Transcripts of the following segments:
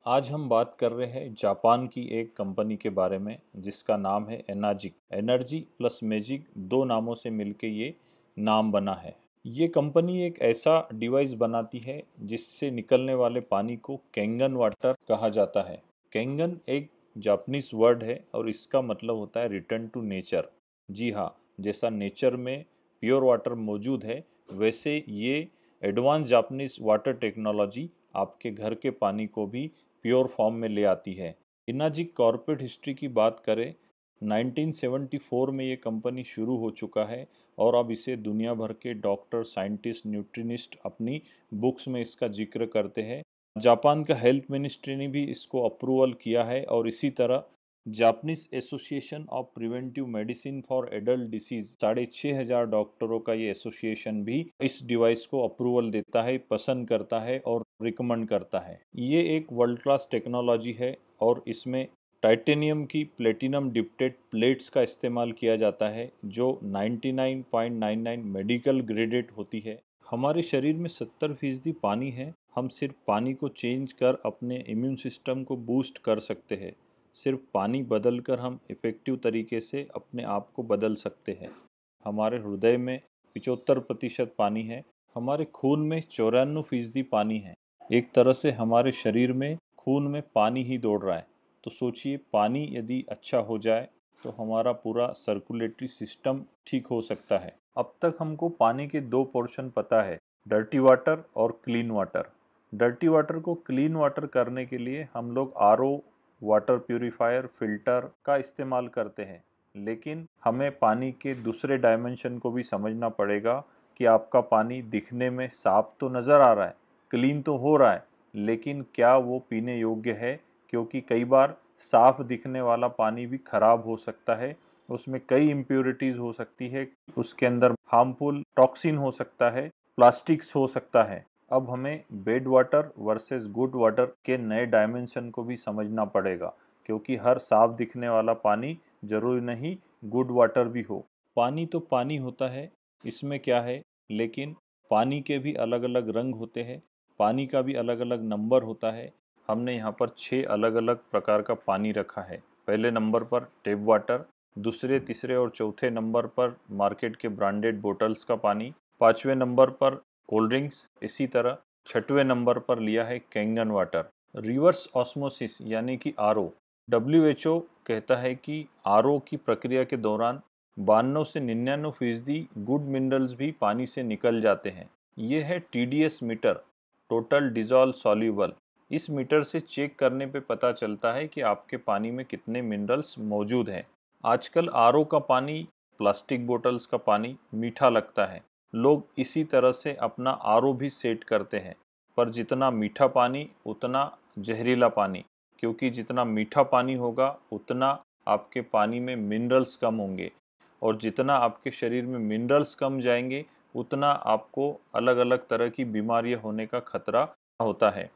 आज हम बात कर रहे हैं जापान की एक कंपनी के बारे में जिसका नाम है एनाजिक। एनर्जी प्लस मैजिक दो नामों से मिलके ये नाम बना है। ये कंपनी एक ऐसा डिवाइस बनाती है जिससे निकलने वाले पानी को केंगन वाटर कहा जाता है। केंगन एक जापानीज वर्ड है और इसका मतलब होता है रिटर्न टू नेचर। जी हाँ, जैसा नेचर में प्योर वाटर मौजूद है वैसे ये एडवांस जापानीज वाटर टेक्नोलॉजी आपके घर के पानी को भी प्योर फॉर्म में ले आती है। इनाजिक कॉर्पोरेट हिस्ट्री की बात करें, 1974 में ये कंपनी शुरू हो चुका है और अब इसे दुनिया भर के डॉक्टर, साइंटिस्ट, न्यूट्रिनिस्ट अपनी बुक्स में इसका जिक्र करते हैं। जापान का हेल्थ मिनिस्ट्री ने भी इसको अप्रूवल किया है और इसी तरह Japanese association of preventive medicine for adult disease 6,500 डॉक्टरों का ये एसोसिएशन भी इस डिवाइस को अप्रूवल देता है, पसंद करता है और रिकमेंड करता है। ये एक वर्ल्ड क्लास टेक्नोलॉजी है और इसमें टाइटेनियम की प्लेटिनम डिप्टेड प्लेट्स का इस्तेमाल किया जाता है जो 99.99 मेडिकल ग्रेडेड होती है। हमारे शरीर में 70% पानी है। हम सिर्फ पानी को चेंज कर अपने इम्यून सिस्टम को बूस्ट कर सकते हैं। सिर्फ पानी बदल कर हम इफ़ेक्टिव तरीके से अपने आप को बदल सकते हैं। हमारे हृदय में 75% पानी है। हमारे खून में 94% पानी है। एक तरह से हमारे शरीर में खून में पानी ही दौड़ रहा है। तो सोचिए, पानी यदि अच्छा हो जाए तो हमारा पूरा सर्कुलेटरी सिस्टम ठीक हो सकता है। अब तक हमको पानी के दो पोर्शन पता है, डर्टी वाटर और क्लीन वाटर। डर्टी वाटर को क्लीन वाटर करने के लिए हम लोग आरओ, वाटर प्यूरिफायर, फिल्टर का इस्तेमाल करते हैं। लेकिन हमें पानी के दूसरे डायमेंशन को भी समझना पड़ेगा कि आपका पानी दिखने में साफ तो नज़र आ रहा है, क्लीन तो हो रहा है, लेकिन क्या वो पीने योग्य है? क्योंकि कई बार साफ दिखने वाला पानी भी खराब हो सकता है, उसमें कई इम्प्योरिटीज़ हो सकती है, उसके अंदर हार्मफुल टॉक्सिन हो सकता है, प्लास्टिक्स हो सकता है। अब हमें bed water versus good water के नए डायमेंशन को भी समझना पड़ेगा, क्योंकि हर साफ दिखने वाला पानी जरूरी नहीं गुड वाटर भी हो। पानी तो पानी होता है, इसमें क्या है, लेकिन पानी के भी अलग अलग रंग होते हैं, पानी का भी अलग अलग नंबर होता है। हमने यहाँ पर 6 अलग अलग प्रकार का पानी रखा है। पहले नंबर पर टैप वाटर, दूसरे, तीसरे और चौथे नंबर पर मार्केट के ब्रांडेड बोतल्स का पानी, पाँचवें नंबर पर कोल्ड ड्रिंक्स, इसी तरह छठवें नंबर पर लिया है कैंगन वाटर। रिवर्स ऑस्मोसिस यानी कि आरओ। डब्ल्यूएचओ कहता है कि आरओ की प्रक्रिया के दौरान 92 से 99% गुड मिनरल्स भी पानी से निकल जाते हैं। ये है TDS meter, total dissolve soluble. इस मीटर से चेक करने पे पता चलता है कि आपके पानी में कितने मिनरल्स मौजूद हैं। आजकल आरओ का पानी, प्लास्टिक बोतल्स का पानी मीठा लगता है। लोग इसी तरह से अपना आरओ भी सेट करते हैं, पर जितना मीठा पानी उतना जहरीला पानी, क्योंकि जितना मीठा पानी होगा उतना आपके पानी में मिनरल्स कम होंगे और जितना आपके शरीर में मिनरल्स कम जाएंगे उतना आपको अलग अलग तरह की बीमारियां होने का खतरा होता है।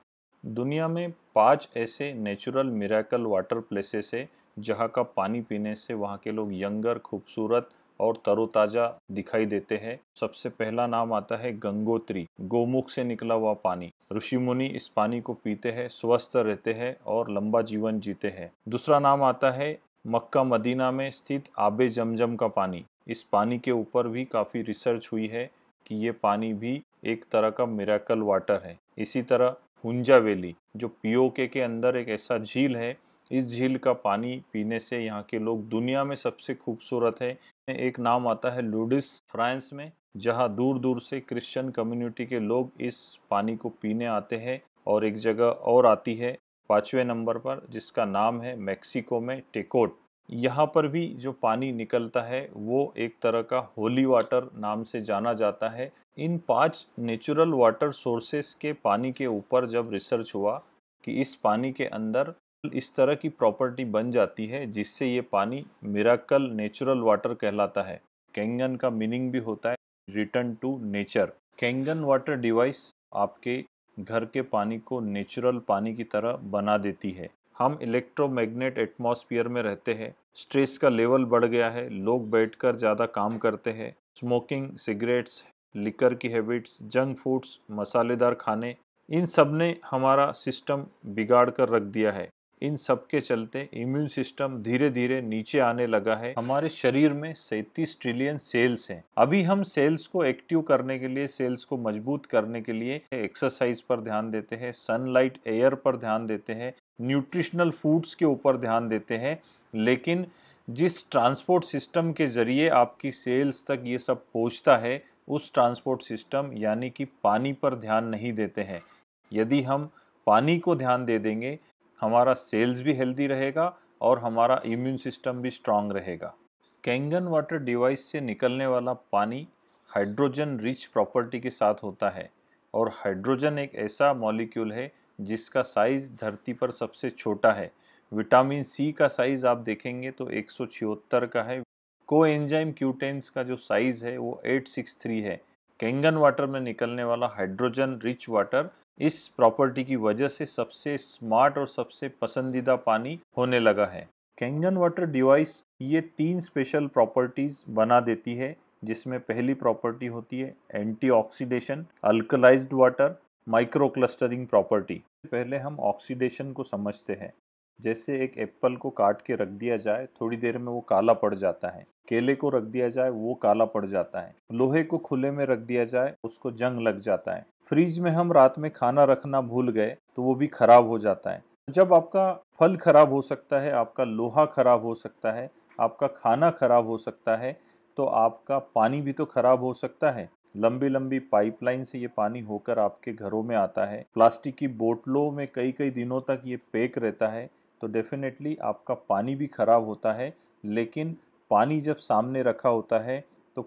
दुनिया में 5 ऐसे नेचुरल मिरेकल वाटर प्लेसेस है जहाँ का पानी पीने से वहाँ के लोग यंगर, खूबसूरत और तरोताज़ा दिखाई देते हैं। सबसे पहला नाम आता है गंगोत्री, गोमुख से निकला हुआ पानी। ऋषि मुनि इस पानी को पीते हैं, स्वस्थ रहते हैं और लंबा जीवन जीते हैं। दूसरा नाम आता है मक्का मदीना में स्थित आबे जमजम का पानी। इस पानी के ऊपर भी काफ़ी रिसर्च हुई है कि ये पानी भी एक तरह का मिरेकल वाटर है। इसी तरह हुंजा वैली, जो पीओके के अंदर एक ऐसा झील है, इस झील का पानी पीने से यहाँ के लोग दुनिया में सबसे खूबसूरत है। एक नाम आता है लूडिस फ्रांस में, जहाँ दूर दूर से क्रिश्चियन कम्युनिटी के लोग इस पानी को पीने आते हैं। और एक जगह और आती है 5वें नंबर पर, जिसका नाम है मैक्सिको में टेकोट। यहाँ पर भी जो पानी निकलता है वो एक तरह का होली वाटर नाम से जाना जाता है। इन 5 नेचुरल वाटर सोर्सेस के पानी के ऊपर जब रिसर्च हुआ कि इस पानी के अंदर इस तरह की प्रॉपर्टी बन जाती है जिससे ये पानी मिरेकल नेचुरल वाटर कहलाता है। केंगन का मीनिंग भी होता है return to nature. Kangen water device आपके घर के पानी को नेचुरल पानी की तरह बना देती है। हम इलेक्ट्रोमैग्नेट एटमॉस्फेयर में रहते हैं, स्ट्रेस का लेवल बढ़ गया है, लोग बैठकर ज़्यादा काम करते हैं, स्मोकिंग, सिगरेट्स, लिकर की हैबिट्स, जंक फूड्स, मसालेदार खाने, इन सब ने हमारा सिस्टम बिगाड़ कर रख दिया है। इन सब के चलते इम्यून सिस्टम धीरे धीरे नीचे आने लगा है। हमारे शरीर में 37 ट्रिलियन सेल्स हैं। अभी हम सेल्स को एक्टिव करने के लिए, सेल्स को मजबूत करने के लिए एक्सरसाइज पर ध्यान देते हैं, सनलाइट, एयर पर ध्यान देते हैं, न्यूट्रिशनल फूड्स के ऊपर ध्यान देते हैं, लेकिन जिस ट्रांसपोर्ट सिस्टम के जरिए आपकी सेल्स तक ये सब पहुंचता है, उस ट्रांसपोर्ट सिस्टम यानी कि पानी पर ध्यान नहीं देते हैं। यदि हम पानी को ध्यान दे देंगे, हमारा सेल्स भी हेल्दी रहेगा और हमारा इम्यून सिस्टम भी स्ट्रांग रहेगा। कैंगन वाटर डिवाइस से निकलने वाला पानी हाइड्रोजन रिच प्रॉपर्टी के साथ होता है, और हाइड्रोजन एक ऐसा मॉलिक्यूल है जिसका साइज धरती पर सबसे छोटा है। विटामिन सी का साइज आप देखेंगे तो 176 का है। कोएंजाइम क्यूटेन्स का जो साइज है वो 863 है। कैंगन वाटर में निकलने वाला हाइड्रोजन रिच वाटर इस प्रॉपर्टी की वजह से सबसे स्मार्ट और सबसे पसंदीदा पानी होने लगा है। कैंगन वाटर डिवाइस ये 3 स्पेशल प्रॉपर्टीज बना देती है, जिसमें पहली प्रॉपर्टी होती है antioxidation, alkalized water, micro clustering property. पहले हम ऑक्सीडेशन को समझते हैं। जैसे एक एप्पल को काट के रख दिया जाए, थोड़ी देर में वो काला पड़ जाता है। केले को रख दिया जाए, वो काला पड़ जाता है। लोहे को खुले में रख दिया जाए, उसको जंग लग जाता है। फ्रिज में हम रात में खाना रखना भूल गए तो वो भी खराब हो जाता है। जब आपका फल खराब हो सकता है, आपका लोहा खराब हो सकता है, आपका खाना खराब हो सकता है, तो आपका पानी भी तो खराब हो सकता है। लंबी लंबी पाइपलाइन से ये पानी होकर आपके घरों में आता है। प्लास्टिक की बोतलों में कई कई दिनों तक ये पैक रहता है, तो डेफिनेटली आपका पानी भी खराब होता है। लेकिन पानी जब सामने रखा होता है तो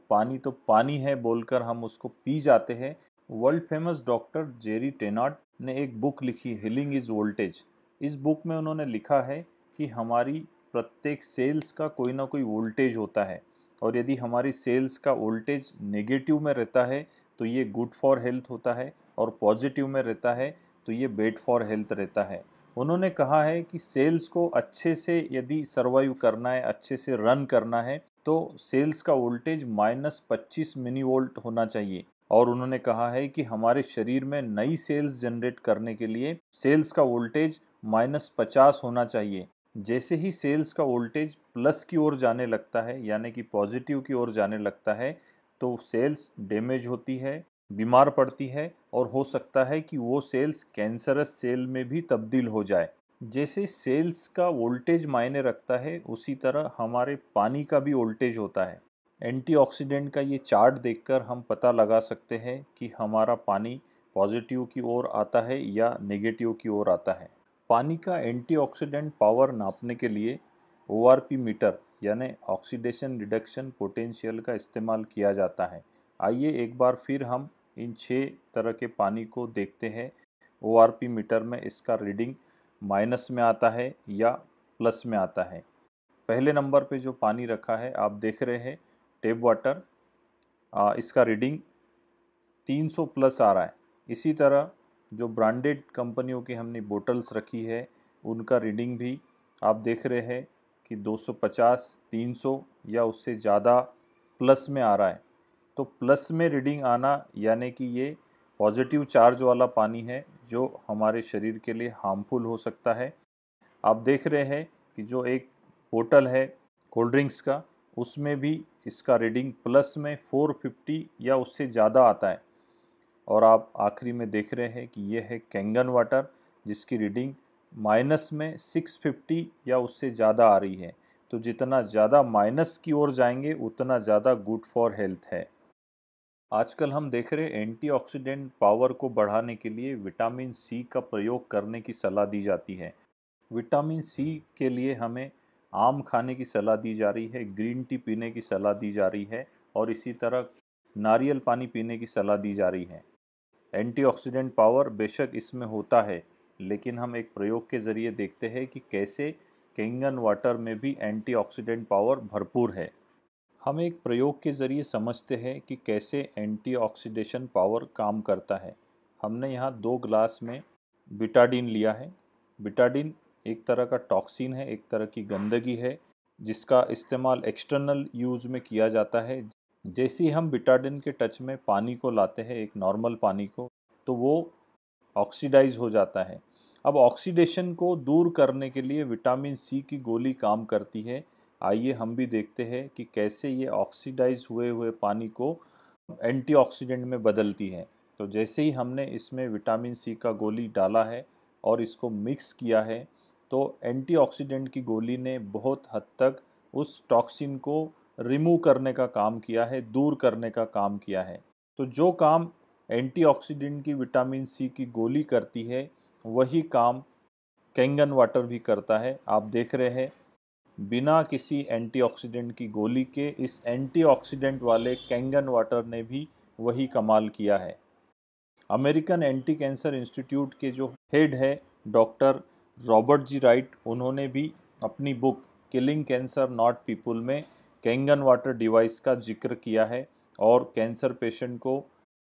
पानी है बोलकर हम उसको पी जाते हैं। वर्ल्ड फेमस डॉक्टर जेरी टेनार्ड ने एक बुक लिखी, हीलिंग इज वोल्टेज। इस बुक में उन्होंने लिखा है कि हमारी प्रत्येक सेल्स का कोई ना कोई वोल्टेज होता है, और यदि हमारी सेल्स का वोल्टेज नेगेटिव में रहता है तो ये गुड फॉर हेल्थ होता है, और पॉजिटिव में रहता है तो ये बैड फॉर हेल्थ रहता है। उन्होंने कहा है कि सेल्स को अच्छे से यदि सर्वाइव करना है, अच्छे से रन करना है, तो सेल्स का वोल्टेज -25 मिनी वोल्ट होना चाहिए। और उन्होंने कहा है कि हमारे शरीर में नई सेल्स जनरेट करने के लिए सेल्स का वोल्टेज -50 होना चाहिए। जैसे ही सेल्स का वोल्टेज प्लस की ओर जाने लगता है, यानी कि पॉजिटिव की ओर जाने लगता है, तो सेल्स डैमेज होती है, बीमार पड़ती है, और हो सकता है कि वो सेल्स कैंसरस सेल में भी तब्दील हो जाए। जैसे सेल्स का वोल्टेज मायने रखता है, उसी तरह हमारे पानी का भी वोल्टेज होता है। एंटीऑक्सीडेंट का ये चार्ट देखकर हम पता लगा सकते हैं कि हमारा पानी पॉजिटिव की ओर आता है या नेगेटिव की ओर आता है। पानी का एंटीऑक्सीडेंट पावर नापने के लिए ओआरपी मीटर यानी ऑक्सीडेशन रिडक्शन पोटेंशियल का इस्तेमाल किया जाता है। आइए एक बार फिर हम इन 6 तरह के पानी को देखते हैं। ओआरपी मीटर में इसका रीडिंग माइनस में आता है या प्लस में आता है। पहले नंबर पे जो पानी रखा है आप देख रहे हैं, टैप वाटर, इसका रीडिंग 300 प्लस आ रहा है। इसी तरह जो ब्रांडेड कंपनियों की हमने बोतल्स रखी है, उनका रीडिंग भी आप देख रहे हैं कि 250, 300 या उससे ज़्यादा प्लस में आ रहा है। तो प्लस में रीडिंग आना यानी कि ये पॉजिटिव चार्ज वाला पानी है, जो हमारे शरीर के लिए हार्मफुल हो सकता है। आप देख रहे हैं कि जो एक बोतल है कोल्ड ड्रिंक्स का, उसमें भी इसका रीडिंग प्लस में 450 या उससे ज़्यादा आता है। और आप आखिरी में देख रहे हैं कि यह है कैंगन वाटर, जिसकी रीडिंग माइनस में 650 या उससे ज़्यादा आ रही है। तो जितना ज़्यादा माइनस की ओर जाएंगे उतना ज़्यादा गुड फॉर हेल्थ है। आजकल हम देख रहे हैं एंटीऑक्सीडेंट पावर को बढ़ाने के लिए विटामिन सी का प्रयोग करने की सलाह दी जाती है। विटामिन सी के लिए हमें आम खाने की सलाह दी जा रही है, ग्रीन टी पीने की सलाह दी जा रही है, और इसी तरह नारियल पानी पीने की सलाह दी जा रही है। एंटीऑक्सीडेंट पावर बेशक इसमें होता है, लेकिन हम एक प्रयोग के ज़रिए देखते हैं कि कैसे कैंगन वाटर में भी एंटीऑक्सीडेंट पावर भरपूर है। हम एक प्रयोग के ज़रिए समझते हैं कि कैसे एंटीऑक्सीडेशन पावर काम करता है। हमने यहाँ 2 ग्लास में बिटाडीन लिया है। बिटाडीन एक तरह का टॉक्सिन है, एक तरह की गंदगी है, जिसका इस्तेमाल एक्सटर्नल यूज़ में किया जाता है। जैसे ही हम बिटाडीन के टच में पानी को लाते हैं, एक नॉर्मल पानी को, तो वो ऑक्सीडाइज हो जाता है। अब ऑक्सीडेशन को दूर करने के लिए विटामिन सी की गोली काम करती है। आइए हम भी देखते हैं कि कैसे ये ऑक्सीडाइज हुए हुए पानी को एंटीऑक्सीडेंट में बदलती है। तो जैसे ही हमने इसमें विटामिन सी का गोली डाला है और इसको मिक्स किया है, तो एंटीऑक्सीडेंट की गोली ने बहुत हद तक उस टॉक्सिन को रिमूव करने का काम किया है, दूर करने का काम किया है। तो जो काम एंटीऑक्सीडेंट की विटामिन सी की गोली करती है, वही काम कैंगन वाटर भी करता है। आप देख रहे हैं, बिना किसी एंटीऑक्सीडेंट की गोली के इस एंटीऑक्सीडेंट वाले कैंगन वाटर ने भी वही कमाल किया है। अमेरिकन एंटी कैंसर इंस्टीट्यूट के जो हेड है डॉक्टर रॉबर्ट जी राइट, उन्होंने भी अपनी book killing cancer not people में कैंगन वाटर डिवाइस का जिक्र किया है और कैंसर पेशेंट को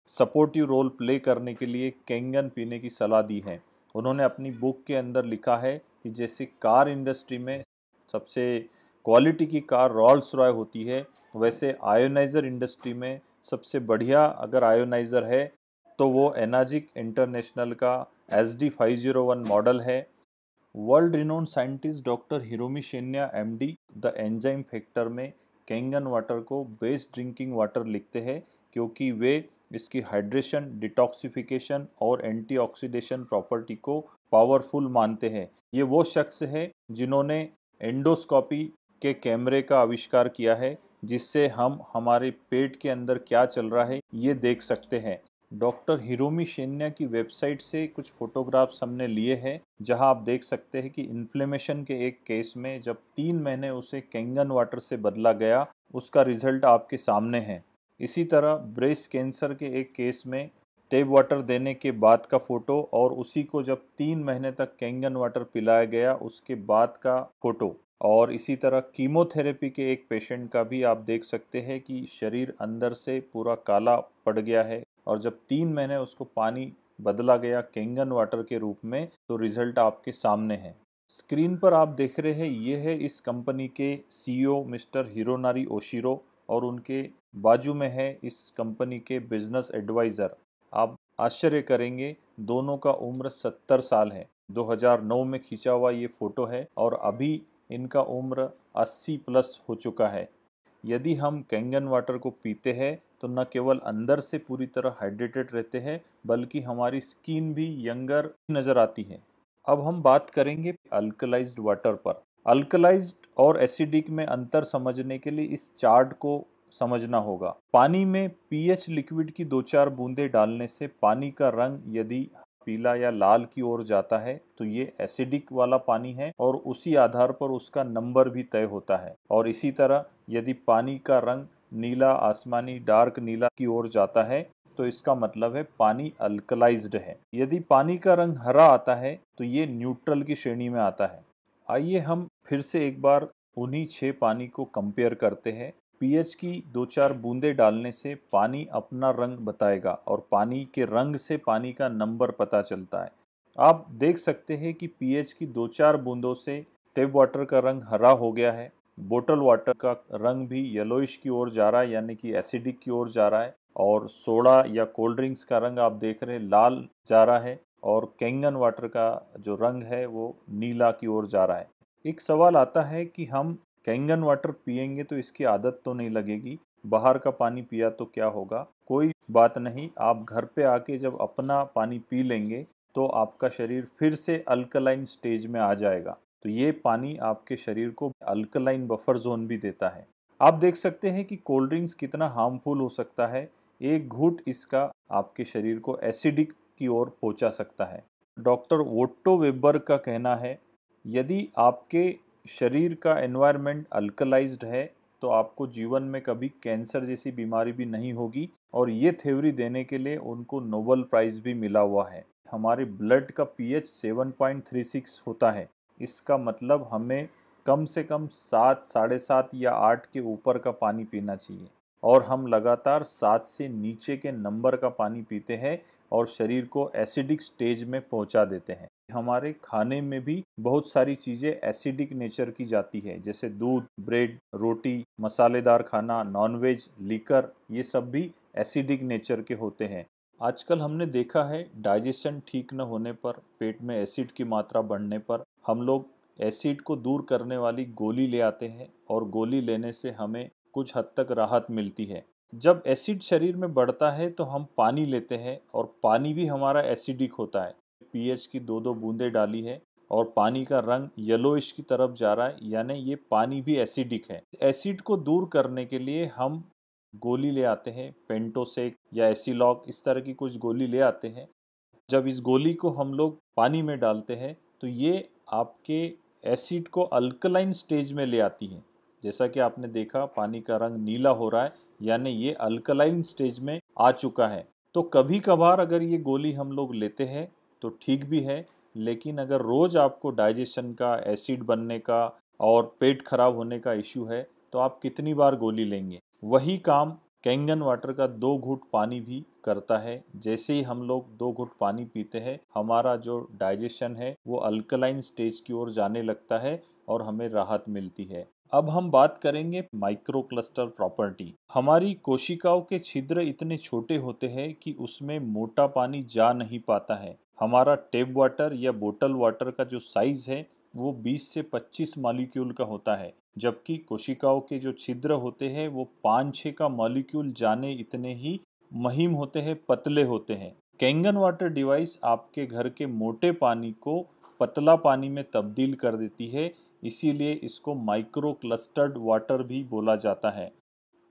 सपोर्टिव रोल प्ले करने के लिए कैंगन पीने की सलाह दी है। उन्होंने अपनी बुक के अंदर लिखा है कि जैसे कार इंडस्ट्री में सबसे क्वालिटी की कार रोल्स रॉय होती है, वैसे आयोनाइज़र इंडस्ट्री में सबसे बढ़िया अगर आयोनाइज़र है तो वो एनाजिक इंटरनेशनल का SD501 मॉडल है। World renowned scientist doctor Hiromi Shinya MD the enzyme factor में कैंगन वाटर को बेस्ट ड्रिंकिंग वाटर लिखते हैं, क्योंकि वे इसकी हाइड्रेशन, डिटॉक्सिफिकेशन और एंटीऑक्सीडेशन प्रॉपर्टी को पावरफुल मानते हैं। ये वो शख्स है जिन्होंने एंडोस्कोपी के कैमरे का आविष्कार किया है, जिससे हम हमारे पेट के अंदर क्या चल रहा है ये देख सकते हैं। डॉक्टर हिरोमी शिन्या की वेबसाइट से कुछ फोटोग्राफ्स हमने लिए हैं, जहां आप देख सकते हैं कि इन्फ्लेमेशन के एक केस में जब 3 महीने उसे कैंगन वाटर से बदला गया, उसका रिजल्ट आपके सामने है। इसी तरह ब्रेस्ट कैंसर के एक केस में टेप वाटर देने के बाद का फोटो और उसी को जब 3 महीने तक कैंगन वाटर पिलाया गया उसके बाद का फोटो, और इसी तरह कीमोथेरेपी के एक पेशेंट का भी आप देख सकते हैं कि शरीर अंदर से पूरा काला पड़ गया है, और जब 3 महीने उसको पानी बदला गया कैंगन वाटर के रूप में, तो रिजल्ट आपके सामने है। स्क्रीन पर आप देख रहे हैं, ये है इस कंपनी के CEO मिस्टर हिरोनारी ओशिरो, और उनके बाजू में है इस कंपनी के बिजनेस एडवाइज़र। आप आश्चर्य करेंगे, दोनों का उम्र 70 साल है। 2009 में खींचा हुआ ये फोटो है और अभी इनका उम्र 80 प्लस हो चुका है। यदि हम कैंगन वाटर को पीते हैं तो न केवल अंदर से पूरी तरह हाइड्रेटेड रहते हैं, बल्कि हमारी स्किन भी यंगर नज़र आती है। अब हम बात करेंगे अल्कलाइज्ड वाटर पर। अल्कलाइज्ड और एसिडिक में अंतर समझने के लिए इस चार्ट को समझना होगा। पानी में pH लिक्विड की 2-4 बूंदें डालने से पानी का रंग यदि पीला या लाल की ओर जाता है तो ये एसिडिक वाला पानी है, और उसी आधार पर उसका नंबर भी तय होता है। और इसी तरह यदि पानी का रंग नीला, आसमानी, डार्क नीला की ओर जाता है तो इसका मतलब है पानी अल्कलाइज्ड है। यदि पानी का रंग हरा आता है तो ये न्यूट्रल की श्रेणी में आता है। आइए हम फिर से एक बार उन्हीं 6 पानी को कंपेयर करते हैं। pH की 2-4 बूंदें डालने से पानी अपना रंग बताएगा और पानी के रंग से पानी का नंबर पता चलता है। आप देख सकते हैं कि pH की 2-4 बूंदों से टैप वाटर का रंग हरा हो गया है, बोतल वाटर का रंग भी येलोइश की ओर जा रहा है, यानी कि एसिडिक की ओर जा रहा है, और सोडा या कोल्ड ड्रिंक्स का रंग आप देख रहे हैं लाल जा रहा है, और कैंगन वाटर का जो रंग है वो नीला की ओर जा रहा है। एक सवाल आता है कि हम कैंगन वाटर पिएंगे तो इसकी आदत तो नहीं लगेगी, बाहर का पानी पिया तो क्या होगा? कोई बात नहीं, आप घर पे आके जब अपना पानी पी लेंगे तो आपका शरीर फिर से अल्कलाइन स्टेज में आ जाएगा। तो ये पानी आपके शरीर को अल्कलाइन बफर जोन भी देता है। आप देख सकते हैं कि कोल्ड ड्रिंक्स कितना हार्मफुल हो सकता है। एक घूंट इसका आपके शरीर को एसिडिक की ओर पहुंचा सकता है। डॉक्टर वोट्टो वेबर का कहना है, यदि आपके शरीर का एनवायरनमेंट अल्कलाइज्ड है तो आपको जीवन में कभी कैंसर जैसी बीमारी भी नहीं होगी, और ये थ्योरी देने के लिए उनको नोबेल प्राइज़ भी मिला हुआ है। हमारे ब्लड का pH 7.36 होता है। इसका मतलब हमें कम से कम 7, 7.5 या 8 के ऊपर का पानी पीना चाहिए, और हम लगातार 7 से नीचे के नंबर का पानी पीते हैं और शरीर को एसिडिक स्टेज में पहुंचा देते हैं। हमारे खाने में भी बहुत सारी चीज़ें एसिडिक नेचर की जाती है, जैसे दूध, ब्रेड, रोटी, मसालेदार खाना, नॉनवेज, लीकर, ये सब भी एसिडिक नेचर के होते हैं। आजकल हमने देखा है डाइजेशन ठीक न होने पर, पेट में एसिड की मात्रा बढ़ने पर हम लोग एसिड को दूर करने वाली गोली ले आते हैं और गोली लेने से हमें कुछ हद तक राहत मिलती है। जब एसिड शरीर में बढ़ता है तो हम पानी लेते हैं और पानी भी हमारा एसिडिक होता है। पीएच की 2-2 बूंदें डाली है और पानी का रंग येलोइश की तरफ जा रहा है, यानी ये पानी भी एसिडिक है। एसिड को दूर करने के लिए हम गोली ले आते हैं, पेंटोसेक या एसिलॉक, इस तरह की कुछ गोली ले आते हैं। जब इस गोली को हम लोग पानी में डालते हैं तो ये आपके एसिड को अल्कलाइन स्टेज में ले आती है। जैसा कि आपने देखा पानी का रंग नीला हो रहा है, यानी ये अल्कलाइन स्टेज में आ चुका है। तो कभी कभार अगर ये गोली हम लोग लेते हैं तो ठीक भी है, लेकिन अगर रोज आपको डाइजेशन का, एसिड बनने का और पेट खराब होने का इश्यू है तो आप कितनी बार गोली लेंगे। वही काम कैंगन वाटर का 2 घूंट पानी भी करता है। जैसे ही हम लोग 2 घूंट पानी पीते हैं हमारा जो डाइजेशन है वो अल्कलाइन स्टेज की ओर जाने लगता है और हमें राहत मिलती है। अब हम बात करेंगे माइक्रोक्लस्टर प्रॉपर्टी। हमारी कोशिकाओं के छिद्र इतने छोटे होते हैं कि उसमें मोटा पानी जा नहीं पाता है। हमारा टैप वाटर या बोतल वाटर का जो साइज है वो 20 से 25 मॉलिक्यूल का होता है, जबकि कोशिकाओं के जो छिद्र होते हैं वो 5-6 का मॉलिक्यूल जाने इतने ही महीन होते हैं, पतले होते हैं। कैंगन वाटर डिवाइस आपके घर के मोटे पानी को पतला पानी में तब्दील कर देती है, इसीलिए इसको माइक्रो क्लस्टर्ड वाटर भी बोला जाता है।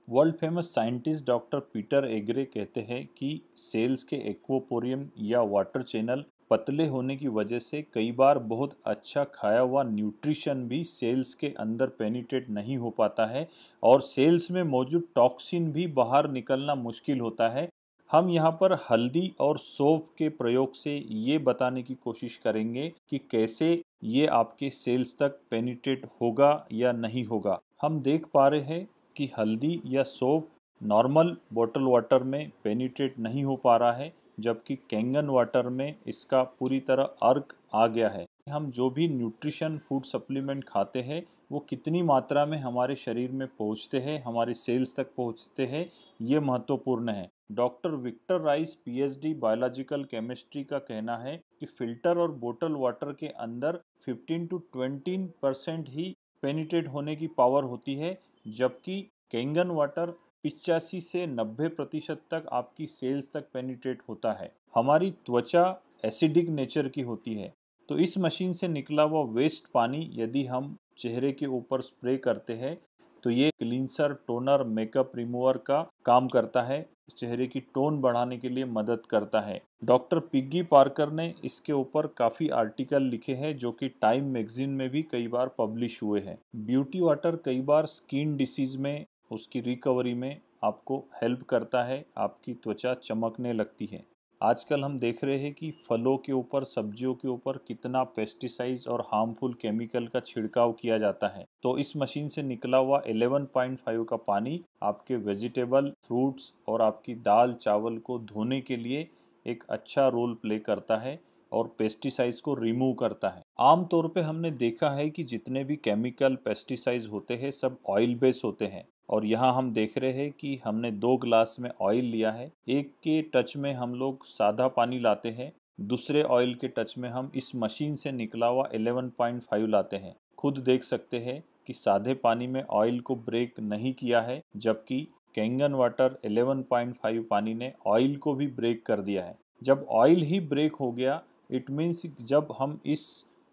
World famous scientist doctor Peter Agre कहते हैं कि सेल्स के एक्वोपोरियम या वाटर चैनल पतले होने की वजह से कई बार बहुत अच्छा खाया हुआ न्यूट्रिशन भी सेल्स के अंदर पेनिट्रेट नहीं हो पाता है और सेल्स में मौजूद टॉक्सिन भी बाहर निकलना मुश्किल होता है। हम यहाँ पर हल्दी और सौंफ के प्रयोग से ये बताने की कोशिश करेंगे कि कैसे ये आपके सेल्स तक पेनिट्रेट होगा या नहीं होगा। हम देख पा रहे हैं कि हल्दी या सौंफ नॉर्मल बॉटल वाटर में पेनिट्रेट नहीं हो पा रहा है, जबकि कैंगन वाटर में इसका पूरी तरह अर्क आ गया है। हम जो भी न्यूट्रिशन फूड सप्लीमेंट खाते हैं वो कितनी मात्रा में हमारे शरीर में पहुंचते हैं, हमारे सेल्स तक पहुंचते हैं, ये महत्वपूर्ण है। Doctor Victor Rice PhD biological chemistry का कहना है कि फिल्टर और बोतल वाटर के अंदर 15 to 20% ही पेनिट्रेट होने की पावर होती है, जबकि कैंगन वाटर 85 से 90% तक आपकी सेल्स तक पेनिट्रेट होता है। हमारी त्वचा एसिडिक नेचर की होती है, तो इस मशीन से निकला हुआ वेस्ट पानी यदि हम चेहरे के ऊपर स्प्रे करते हैं तो ये क्लींसर, टोनर, मेकअप रिमूवर का काम करता है, चेहरे की टोन बढ़ाने के लिए मदद करता है। डॉक्टर पिग्गी पार्कर ने इसके ऊपर काफ़ी आर्टिकल लिखे हैं जो कि टाइम मैगजीन में भी कई बार पब्लिश हुए हैं। ब्यूटी वाटर कई बार स्किन डिसीज में, उसकी रिकवरी में आपको हेल्प करता है, आपकी त्वचा चमकने लगती है। आजकल हम देख रहे हैं कि फलों के ऊपर, सब्जियों के ऊपर कितना पेस्टिसाइड्स और हार्मफुल केमिकल का छिड़काव किया जाता है। तो इस मशीन से निकला हुआ 11.5 का पानी आपके वेजिटेबल, फ्रूट्स और आपकी दाल चावल को धोने के लिए एक अच्छा रोल प्ले करता है और पेस्टिसाइड्स को रिमूव करता है। आम तौर पे हमने देखा है कि जितने भी केमिकल पेस्टिसाइड्स होते हैं सब ऑयल बेस होते हैं, और यहाँ हम देख रहे हैं कि हमने 2 ग्लास में ऑयल लिया है। एक के टच में हम लोग सादा पानी लाते हैं, दूसरे ऑयल के टच में हम इस मशीन से निकला हुआ 11.5 लाते हैं। खुद देख सकते हैं कि सादे पानी में ऑयल को ब्रेक नहीं किया है, जबकि कैंगन वाटर 11.5 पानी ने ऑयल को भी ब्रेक कर दिया है। जब ऑयल ही ब्रेक हो गया, इट मीन्स जब हम इस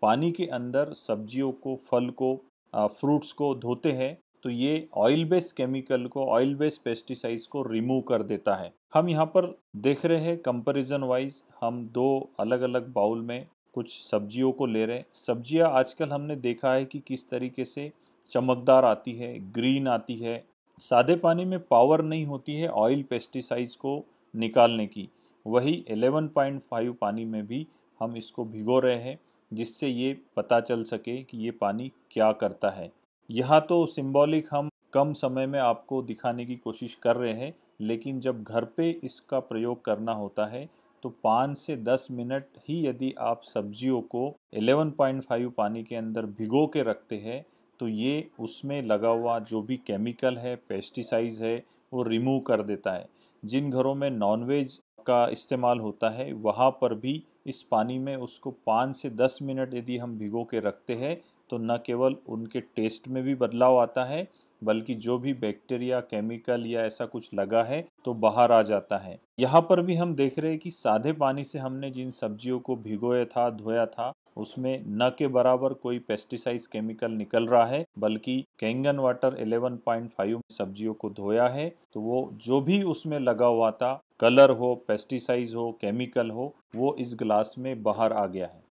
पानी के अंदर सब्जियों को, फल को, फ्रूट्स को धोते हैं तो ये ऑयल बेस्ड केमिकल को, ऑयल बेस्ड पेस्टिसाइड्स को रिमूव कर देता है। हम यहाँ पर देख रहे हैं कंपैरिजन वाइज, हम 2 अलग अलग बाउल में कुछ सब्जियों को ले रहे हैं। सब्जियाँ आजकल हमने देखा है कि किस तरीके से चमकदार आती है, ग्रीन आती है। सादे पानी में पावर नहीं होती है ऑयल पेस्टिसाइड्स को निकालने की। वही 11.5 पानी में भी हम इसको भिगो रहे हैं, जिससे ये पता चल सके कि ये पानी क्या करता है। यहाँ तो सिंबॉलिक हम कम समय में आपको दिखाने की कोशिश कर रहे हैं, लेकिन जब घर पे इसका प्रयोग करना होता है तो 5 से 10 मिनट ही यदि आप सब्जियों को 11.5 पानी के अंदर भिगो के रखते हैं तो ये उसमें लगा हुआ जो भी केमिकल है, पेस्टिसाइड्स है, वो रिमूव कर देता है। जिन घरों में नॉनवेज का इस्तेमाल होता है, वहाँ पर भी इस पानी में उसको 5 से 10 मिनट यदि हम भिगो के रखते हैं तो न केवल उनके टेस्ट में भी बदलाव आता है, बल्कि जो भी बैक्टीरिया, केमिकल या ऐसा कुछ लगा है तो बाहर आ जाता है। यहाँ पर भी हम देख रहे हैं कि सादे पानी से हमने जिन सब्जियों को भिगोया था, धोया था, उसमें न के बराबर कोई पेस्टिसाइड्स केमिकल निकल रहा है, बल्कि कैंगन वाटर 11.5 सब्जियों को धोया है तो वो जो भी उसमें लगा हुआ था, कलर हो, पेस्टिसाइड्स हो, केमिकल हो, वो इस ग्लास में बाहर आ गया है।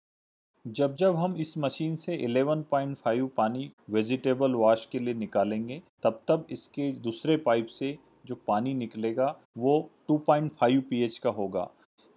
जब जब हम इस मशीन से 11.5 पानी वेजिटेबल वॉश के लिए निकालेंगे, तब तब इसके दूसरे पाइप से जो पानी निकलेगा वो 2.5 pH का होगा,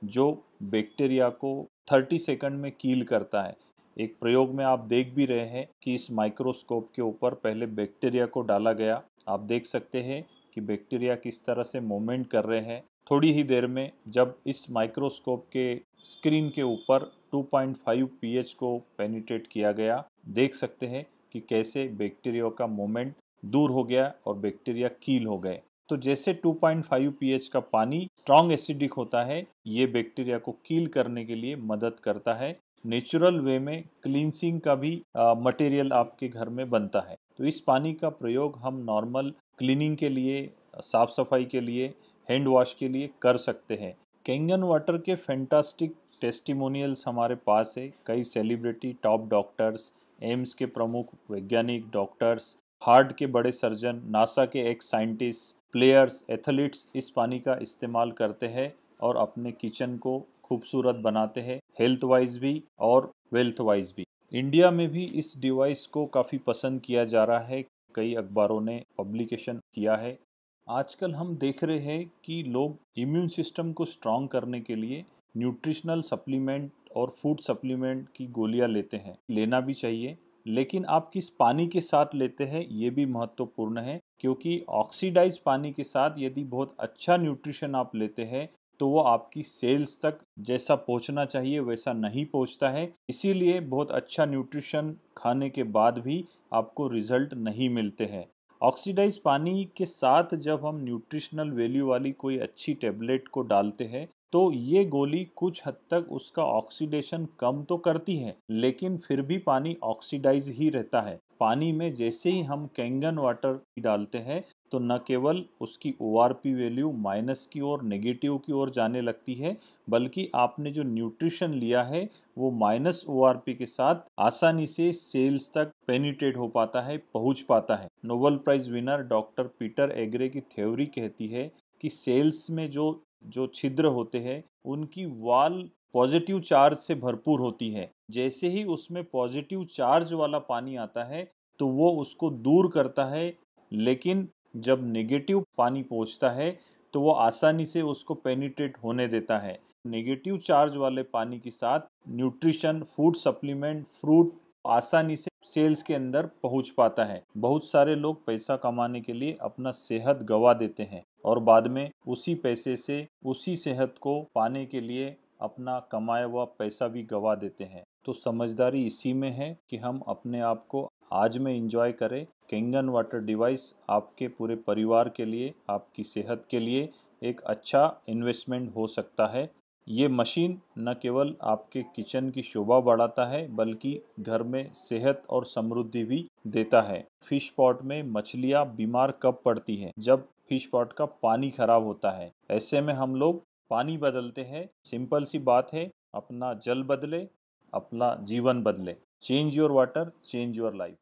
जो बैक्टीरिया को 30 सेकंड में कील करता है। एक प्रयोग में आप देख भी रहे हैं कि इस माइक्रोस्कोप के ऊपर पहले बैक्टीरिया को डाला गया। आप देख सकते हैं कि बैक्टीरिया किस तरह से मूवमेंट कर रहे हैं। थोड़ी ही देर में जब इस माइक्रोस्कोप के स्क्रीन के ऊपर 2.5 pH को पेनिट्रेट किया गया, देख सकते हैं कि कैसे बैक्टीरिया का मूवमेंट दूर हो गया और बैक्टीरिया कील हो गए। तो जैसे 2.5 pH का पानी स्ट्रॉन्ग एसिडिक होता है, ये बैक्टीरिया को कील करने के लिए मदद करता है। नेचुरल वे में क्लींसिंग का भी मटेरियल आपके घर में बनता है। तो इस पानी का प्रयोग हम नॉर्मल क्लीनिंग के लिए, साफ सफाई के लिए, हैंड वॉश के लिए कर सकते हैं। कैंगन वाटर के फैंटास्टिक टेस्टिमोनियल्स हमारे पास है। कई सेलिब्रिटी, टॉप डॉक्टर्स, एम्स के प्रमुख वैज्ञानिक, डॉक्टर्स, हार्ट के बड़े सर्जन, नासा के एक्स साइंटिस्ट, प्लेयर्स, एथलीट्स इस पानी का इस्तेमाल करते हैं और अपने किचन को खूबसूरत बनाते हैं, हेल्थ वाइज भी और वेल्थ वाइज भी। इंडिया में भी इस डिवाइस को काफ़ी पसंद किया जा रहा है। कई अखबारों ने पब्लिकेशन किया है। आजकल हम देख रहे हैं कि लोग इम्यून सिस्टम को स्ट्रॉन्ग करने के लिए न्यूट्रिशनल सप्लीमेंट और फूड सप्लीमेंट की गोलियां लेते हैं। लेना भी चाहिए, लेकिन आप किस पानी के साथ लेते हैं ये भी महत्वपूर्ण है, क्योंकि ऑक्सीडाइज पानी के साथ यदि बहुत अच्छा न्यूट्रिशन आप लेते हैं तो वो आपकी सेल्स तक जैसा पहुंचना चाहिए वैसा नहीं पहुंचता है। इसीलिए बहुत अच्छा न्यूट्रिशन खाने के बाद भी आपको रिजल्ट नहीं मिलते हैं। ऑक्सीडाइज पानी के साथ जब हम न्यूट्रिशनल वैल्यू वाली कोई अच्छी टेबलेट को डालते हैं तो ये गोली कुछ हद तक उसका ऑक्सीडेशन कम तो करती है, लेकिन फिर भी पानी ऑक्सीडाइज ही रहता है। पानी में जैसे ही हम कैंगन वाटर डालते हैं तो न केवल उसकी ओआरपी वैल्यू माइनस की ओर, नेगेटिव की ओर जाने लगती है, बल्कि आपने जो न्यूट्रिशन लिया है वो माइनस ओआरपी के साथ आसानी से सेल्स तक पेनिट्रेट हो पाता है, पहुंच पाता है। Nobel prize winner doctor Peter Agre की थ्योरी कहती है कि सेल्स में जो छिद्र होते हैं उनकी वॉल पॉजिटिव चार्ज से भरपूर होती है। जैसे ही उसमें पॉजिटिव चार्ज वाला पानी आता है तो वो उसको दूर करता है, लेकिन जब नेगेटिव पानी पहुंचता है तो वो आसानी से उसको पेनिट्रेट होने देता है। नेगेटिव चार्ज वाले पानी के साथ न्यूट्रिशन, फूड सप्लीमेंट, फ्रूट आसानी से सेल्स के अंदर पहुंच पाता है। बहुत सारे लोग पैसा कमाने के लिए अपना सेहत गवा देते हैं और बाद में उसी पैसे से उसी सेहत को पाने के लिए अपना कमाया हुआ पैसा भी गवा देते हैं। तो समझदारी इसी में है कि हम अपने आप को आज में एंजॉय करें। कैंगन वाटर डिवाइस आपके पूरे परिवार के लिए, आपकी सेहत के लिए एक अच्छा इन्वेस्टमेंट हो सकता है। ये मशीन न केवल आपके किचन की शोभा बढ़ाता है, बल्कि घर में सेहत और समृद्धि भी देता है। फिश पॉट में मछलियाँ बीमार कब पड़ती हैं? जब फिश पॉट का पानी खराब होता है। ऐसे में हम लोग पानी बदलते हैं। सिंपल सी बात है, अपना जल बदले, अपना जीवन बदले। Change your water, change your life.